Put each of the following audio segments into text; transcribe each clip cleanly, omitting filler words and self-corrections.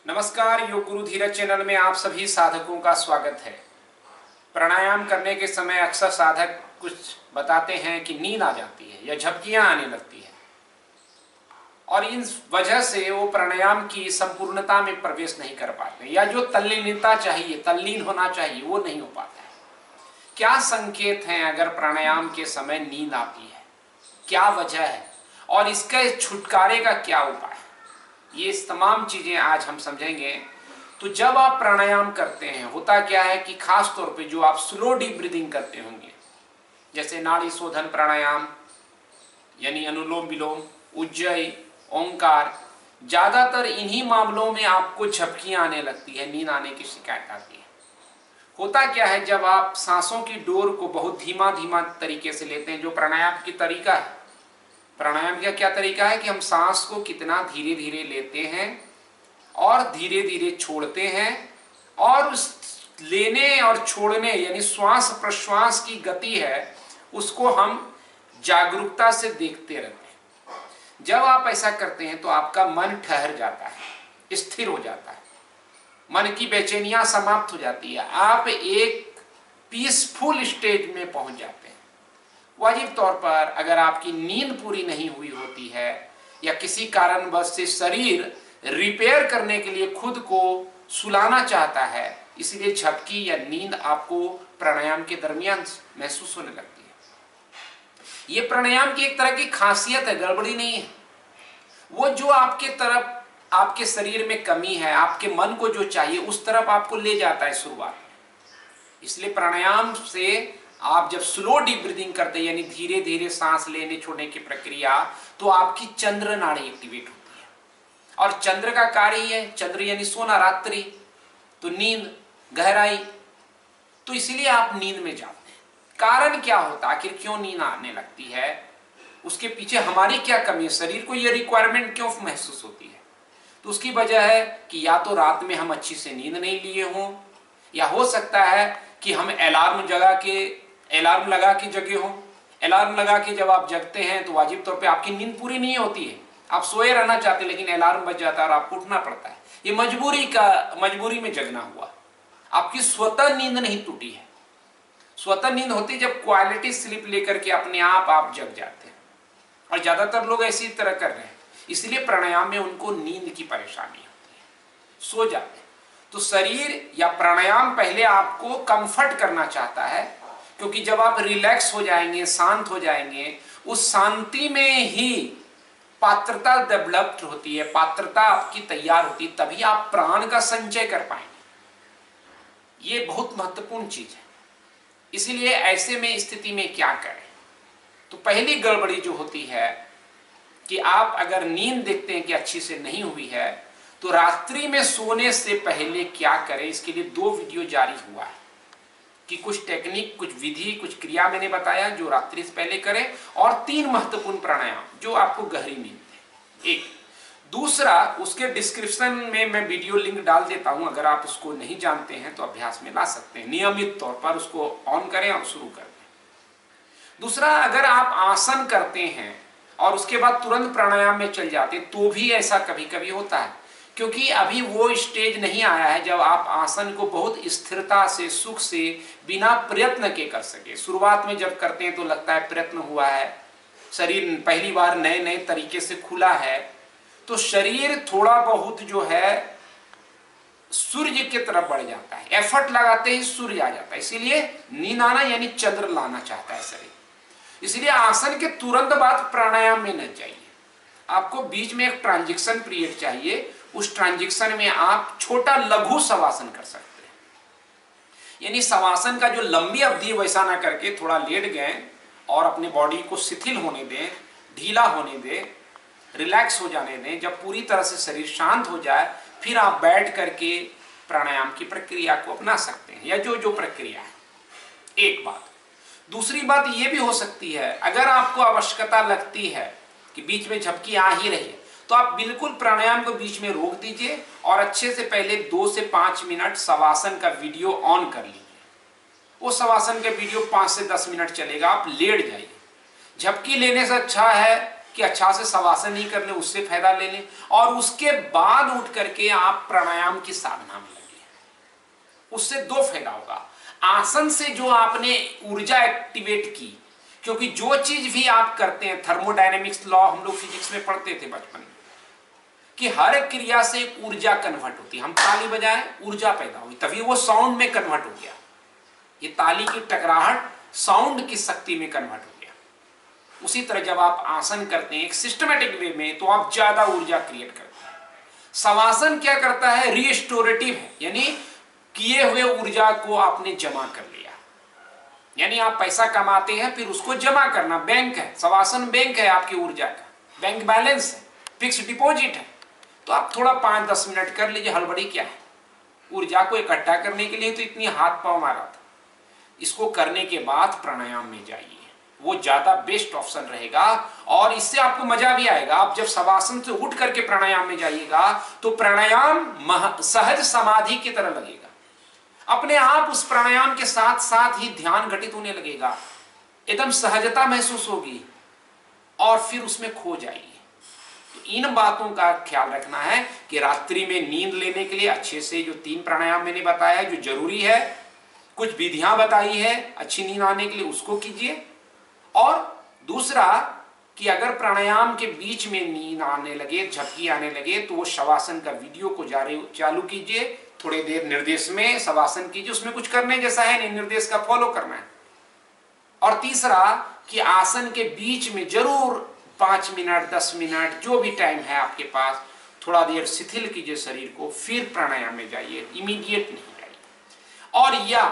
नमस्कार, योग गुरु धीरज चैनल में आप सभी साधकों का स्वागत है। प्राणायाम करने के समय अक्सर साधक कुछ बताते हैं कि नींद आ जाती है या झपकियां आने लगती है और इन वजह से वो प्राणायाम की संपूर्णता में प्रवेश नहीं कर पाते या जो तल्लीनता चाहिए, तल्लीन होना चाहिए, वो नहीं हो पाता है। क्या संकेत हैं अगर प्राणायाम के समय नींद आती है, क्या वजह है और इसके छुटकारे का क्या उपाय है, ये तमाम चीजें आज हम समझेंगे। तो जब आप प्राणायाम करते हैं होता क्या है कि खास तौर पे जो आप स्लो डीप ब्रीदिंग करते होंगे, जैसे नाड़ी शोधन प्राणायाम यानी अनुलोम विलोम, उज्जयी, ओंकार, ज्यादातर इन्हीं मामलों में आपको झपकियां आने लगती है, नींद आने की शिकायत आती है। होता क्या है, जब आप सांसों की डोर को बहुत धीमा धीमा तरीके से लेते हैं, जो प्राणायाम की तरीका है, प्राणायाम का क्या तरीका है कि हम सांस को कितना धीरे धीरे लेते हैं और धीरे धीरे छोड़ते हैं और उस लेने और छोड़ने यानी श्वास प्रश्वास की गति है उसको हम जागरूकता से देखते रहते हैं। जब आप ऐसा करते हैं तो आपका मन ठहर जाता है, स्थिर हो जाता है, मन की बेचैनियां समाप्त हो जाती है, आप एक पीसफुल स्टेज में पहुंच जाते हैं। वाजिब तौर पर अगर आपकी नींद पूरी नहीं हुई होती है या किसी कारणवश से शरीर रिपेयर करने के लिए खुद को सुलाना चाहता है, इसलिए झपकी या नींद आपको प्राणायाम के दरमियान महसूस होने लगती है। ये प्राणायाम की एक तरह की खासियत है, गड़बड़ी नहीं है। वो जो आपके तरफ आपके शरीर में कमी है, आपके मन को जो चाहिए उस तरफ आपको ले जाता है शुरुआत में। इसलिए प्राणायाम से आप जब स्लो डीप ब्रीदिंग करते हैं यानी धीरे धीरे सांस लेने छोड़ने की प्रक्रिया, तो आपकी चंद्र नाड़ी एक्टिवेट होती है और चंद्र का कार्य ही है, चंद्र यानी सोना, रात्रि, तो नींद, गहराई, तो इसलिए आप नींद में जाते हैं। कारण क्या होता है, आखिर क्यों नींद आने लगती है, उसके पीछे हमारी क्या कमी है, शरीर को यह रिक्वायरमेंट क्यों महसूस होती है? तो उसकी वजह है कि या तो रात में हम अच्छी से नींद नहीं लिए हों, या हो सकता है कि हम अलार्म लगा के जगे हो। अलार्म लगा के जब आप जगते हैं तो वाजिब तौर पे आपकी नींद पूरी नहीं होती है, आप सोए रहना चाहते हैं लेकिन अलार्म बज जाता है और आपको उठना पड़ता है। ये मजबूरी में जगना हुआ, आपकी स्वतः नींद नहीं टूटी है। स्वतः नींद होती जब क्वालिटी स्लीप लेकर के अपने आप जग जाते हैं, और ज्यादातर लोग ऐसी तरह कर रहे हैं, इसलिए प्राणायाम में उनको नींद की परेशानी होती है, सो जाते हैं। तो शरीर या प्राणायाम पहले आपको कंफर्ट करना चाहता है, क्योंकि जब आप रिलैक्स हो जाएंगे, शांत हो जाएंगे, उस शांति में ही पात्रता डेवलप्ड होती है, पात्रता आपकी तैयार होती है, तभी आप प्राण का संचय कर पाएंगे। ये बहुत महत्वपूर्ण चीज है। इसीलिए ऐसे में स्थिति में क्या करें? तो पहली गड़बड़ी जो होती है कि आप अगर नींद देखते हैं कि अच्छी से नहीं हुई है, तो रात्रि में सोने से पहले क्या करें, इसके लिए 2 वीडियो जारी हुआ है कि कुछ टेक्निक, कुछ विधि, कुछ क्रिया मैंने बताया जो रात्रि से पहले करें, और 3 महत्वपूर्ण प्राणायाम जो आपको गहरी नींद दें। एक दूसरा, उसके डिस्क्रिप्शन में मैं वीडियो लिंक डाल देता हूं, अगर आप उसको नहीं जानते हैं तो अभ्यास में ला सकते हैं। नियमित तौर पर उसको ऑन करें और शुरू कर दें। दूसरा, अगर आप आसन करते हैं और उसके बाद तुरंत प्राणायाम में चल जाते हैं तो भी ऐसा कभी कभी होता है, क्योंकि अभी वो स्टेज नहीं आया है जब आप आसन को बहुत स्थिरता से, सुख से, बिना प्रयत्न के कर सके। शुरुआत में जब करते हैं तो लगता है प्रयत्न हुआ है, शरीर पहली बार नए नए तरीके से खुला है, तो शरीर थोड़ा बहुत जो है सूर्य की तरफ बढ़ जाता है, एफर्ट लगाते ही सूर्य आ जाता है। इसीलिए नींद आना यानी चंद्र लाना चाहता है शरीर, इसलिए आसन के तुरंत बाद प्राणायाम में न जाइए। आपको बीच में एक ट्रांजिशन पीरियड चाहिए, उस ट्रांजिशन में आप छोटा लघु शवासन कर सकते हैं, यानी शवासन का जो लंबी अवधि वैसा ना करके थोड़ा लेट गए और अपने बॉडी को शिथिल होने दें, ढीला होने दें, रिलैक्स हो जाने दें। जब पूरी तरह से शरीर शांत हो जाए फिर आप बैठ करके प्राणायाम की प्रक्रिया को अपना सकते हैं, या जो प्रक्रिया है। एक बात। दूसरी बात यह भी हो सकती है, अगर आपको आवश्यकता लगती है कि बीच में झपकी आ ही रही है, तो आप बिल्कुल प्राणायाम को बीच में रोक दीजिए और अच्छे से पहले 2 से 5 मिनट शवासन का वीडियो ऑन कर लीजिए। वो शवासन का वीडियो 5 से 10 मिनट चलेगा, आप लेट जाइए। झपकी लेने से अच्छा है कि अच्छा से शवासन ही कर ले, उससे फायदा ले लें, और उसके बाद उठ करके आप प्राणायाम की साधना में लगे। उससे दो फायदा होगा। आसन से जो आपने ऊर्जा एक्टिवेट की, क्योंकि जो चीज भी आप करते हैं, थर्मोडायनेमिक्स लॉ हम लोग फिजिक्स में पढ़ते थे बचपन में, कि हर एक क्रिया से एक ऊर्जा कन्वर्ट होती है। हम ताली बजाए, ऊर्जा पैदा हुई, तभी वो साउंड में कन्वर्ट हो गया। ये ताली की टकराहट साउंड की शक्ति में कन्वर्ट हो गया। उसी तरह जब आप आसन करते हैं एक सिस्टमेटिक वे में, तो आप ज्यादा ऊर्जा क्रिएट करते हैं। शवासन क्या करता है? रिस्टोरेटिव है, यानी किए हुए ऊर्जा को आपने जमा कर लिया। यानी आप पैसा कमाते हैं, फिर उसको जमा करना, बैंक है शवासन, बैंक है आपकी ऊर्जा का, बैंक बैलेंस है, फिक्स डिपॉजिट है। तो आप थोड़ा 5-10 मिनट कर लीजिए, हड़बड़ी क्या है? ऊर्जा को इकट्ठा करने के लिए तो इतनी हाथ पांव मारा था। इसको करने के बाद प्राणायाम में जाइए, वो ज्यादा बेस्ट ऑप्शन रहेगा, और इससे आपको मजा भी आएगा। आप जब शवासन से उठ करके प्राणायाम में जाइएगा तो प्राणायाम सहज समाधि की तरह लगेगा। अपने आप उस प्राणायाम के साथ साथ ही ध्यान घटित होने लगेगा, एकदम सहजता महसूस होगी, और फिर उसमें खो जाइए। तो इन बातों का ख्याल रखना है कि रात्रि में नींद लेने के लिए अच्छे से जो 3 प्राणायाम मैंने बताया है, जो जरूरी है, कुछ विधियां बताई है अच्छी नींद आने के लिए, उसको कीजिए। और दूसरा कि अगर प्राणायाम के बीच में नींद आने लगे, झपकी आने लगे, तो वो शवासन का वीडियो को चालू कीजिए, थोड़ी देर निर्देश में शवासन कीजिए, उसमें कुछ करने जैसा है नहीं, निर्देश का फॉलो करना है। और तीसरा कि आसन के बीच में जरूर 5 मिनट 10 मिनट जो भी टाइम है आपके पास, थोड़ा देर शिथिल कीजिए शरीर को, फिर प्राणायाम में जाइए, इमीडिएट नहीं जाइए। और या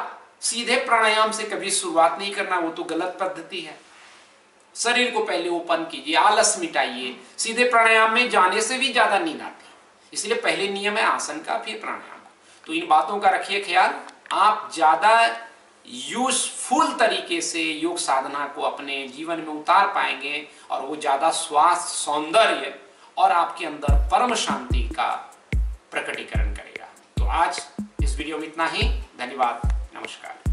सीधे प्राणायाम से कभी शुरुआत नहीं करना, वो तो गलत पद्धति है। शरीर को पहले ओपन कीजिए, आलस मिटाइए। सीधे प्राणायाम में जाने से भी ज्यादा नींद आती है, इसलिए पहले नियम है आसन का, फिर प्राणायाम। तो इन बातों का रखिए ख्याल। आप ज्यादा यूजफुल तरीके से योग साधना को अपने जीवन में उतार पाएंगे, और वो ज्यादा स्वास्थ्य, सौंदर्य और आपके अंदर परम शांति का प्रकटीकरण करेगा। तो आज इस वीडियो में इतना ही। धन्यवाद, नमस्कार।